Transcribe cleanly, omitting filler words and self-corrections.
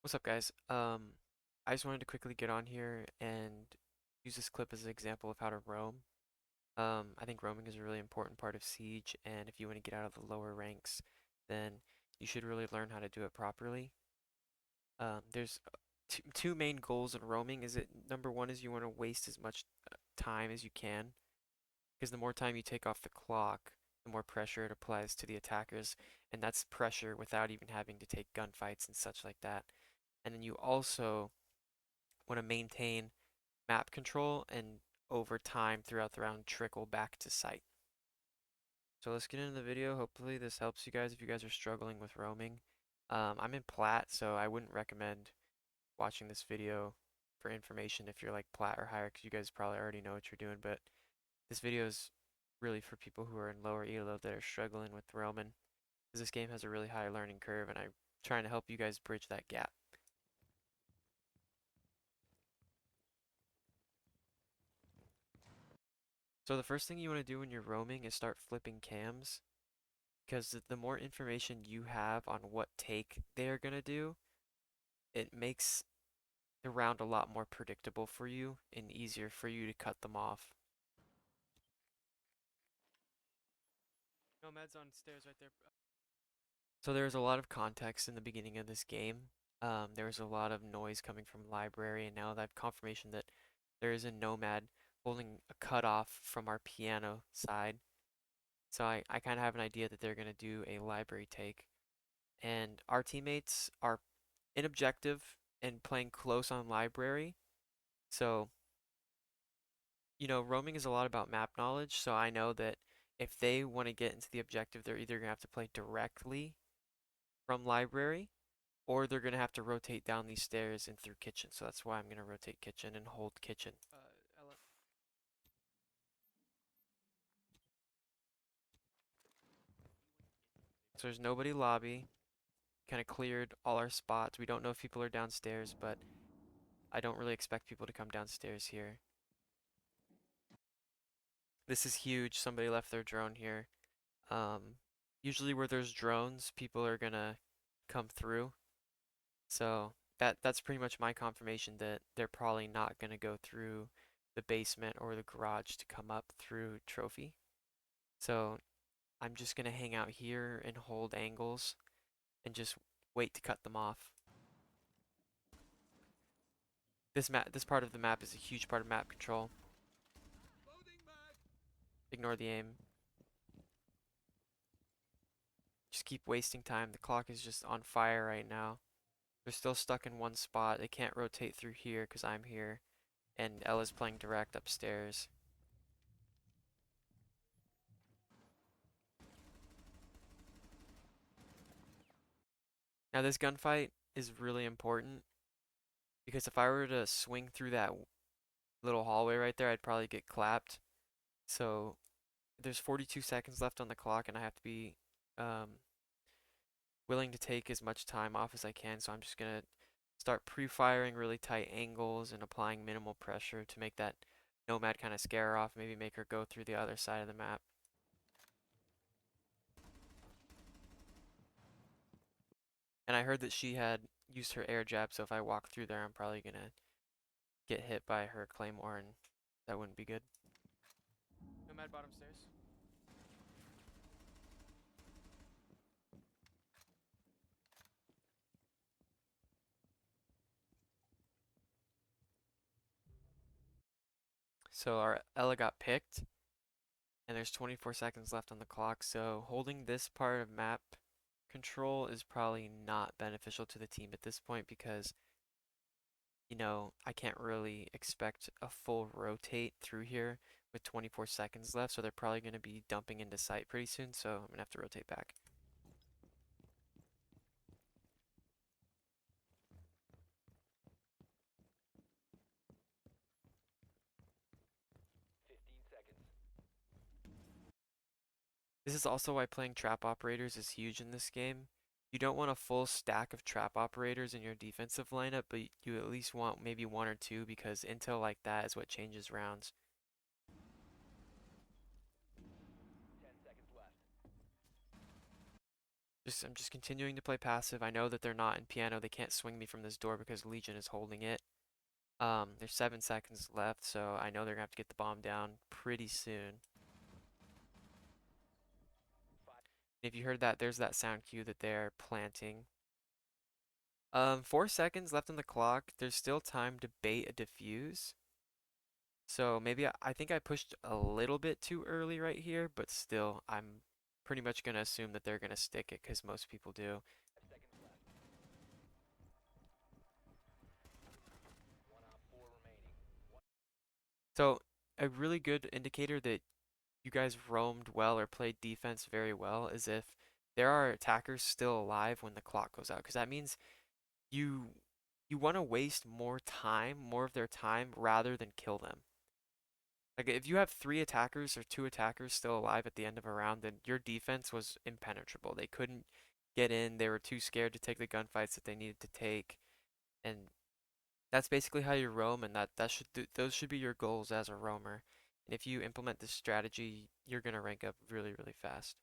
What's up, guys? I just wanted to quickly get on here and use this clip as an example of how to roam. I think roaming is a really important part of Siege, and if you want to get out of the lower ranks, then you should really learn how to do it properly. There's two main goals in roaming. Number one is you want to waste as much time as you can, because the more time you take off the clock, the more pressure it applies to the attackers, and that's pressure without even having to take gunfights and such like that. And then you also want to maintain map control and over time throughout the round trickle back to site. So let's get into the video. Hopefully this helps you guys if you guys are struggling with roaming. I'm in Plat, so I wouldn't recommend watching this video for information if you're like Plat or higher, because you guys probably already know what you're doing, but this video is really for people who are in lower elo that are struggling with roaming, because this game has a really high learning curve and I'm trying to help you guys bridge that gap. So the first thing you want to do when you're roaming is start flipping cams, because the more information you have on what take they're going to do, it makes the round a lot more predictable for you and easier for you to cut them off. Nomad's on stairs right there. So there's a lot of context in the beginning of this game. There was a lot of noise coming from library, and now I have confirmation that there is a Nomad holding a cutoff from our piano side. So I kind of have an idea that they're going to do a library take. And our teammates are in objective and playing close on library. So, roaming is a lot about map knowledge. So I know that if they want to get into the objective, they're either going to have to play directly from library or they're going to have to rotate down these stairs and through kitchen. So that's why I'm going to rotate kitchen and hold kitchen. So there's nobody lobby. Kind of cleared all our spots. We don't know if people are downstairs, but I don't really expect people to come downstairs here. This is huge. Somebody left their drone here. Um, Usually where there's drones, people are gonna come through. So that's pretty much my confirmation that they're probably not gonna go through the basement or the garage to come up through trophy. So I'm just gonna hang out here and hold angles and just wait to cut them off. This part of the map is a huge part of map control. Ignore the aim. Just keep wasting time. The clock is just on fire right now. They're still stuck in one spot. They can't rotate through here because I'm here. And Ella's playing direct upstairs. Now this gunfight is really important because if I were to swing through that little hallway right there, I'd probably get clapped. So there's 42 seconds left on the clock and I have to be um, willing to take as much time off as I can. So I'm just going to start pre-firing really tight angles and applying minimal pressure to make that Nomad kind of scare her off, maybe make her go through the other side of the map. And I heard that she had used her air jab, so if I walk through there, I'm probably going to get hit by her claymore, and that wouldn't be good. Nomad bottom stairs. So our Ella got picked, and there's 24 seconds left on the clock, so holding this part of map control is probably not beneficial to the team at this point because, I can't really expect a full rotate through here with 24 seconds left, so they're probably going to be dumping into site pretty soon, so I'm going to have to rotate back. This is also why playing trap operators is huge in this game. You don't want a full stack of trap operators in your defensive lineup, but you at least want maybe one or two because intel like that is what changes rounds. I'm just continuing to play passive. I know that they're not in piano. They can't swing me from this door because Legion is holding it. There's 7 seconds left, so I know they're gonna have to get the bomb down pretty soon. If you heard that, there's that sound cue that they're planting. 4 seconds left on the clock. There's still time to bait a defuse. So maybe I think I pushed a little bit too early right here, but still, I'm pretty much gonna assume that they're gonna stick it because most people do. So a really good indicator that you guys roamed well or played defense very well is if there are attackers still alive when the clock goes out, because that means you you want to waste more time, more of their time, rather than kill them. Like if you have three attackers or two attackers still alive at the end of a round, then your defense was impenetrable. They couldn't get in. They were too scared to take the gunfights that they needed to take, and that's basically how you roam, and those should be your goals as a roamer. And if you implement this strategy, you're gonna rank up really, really fast.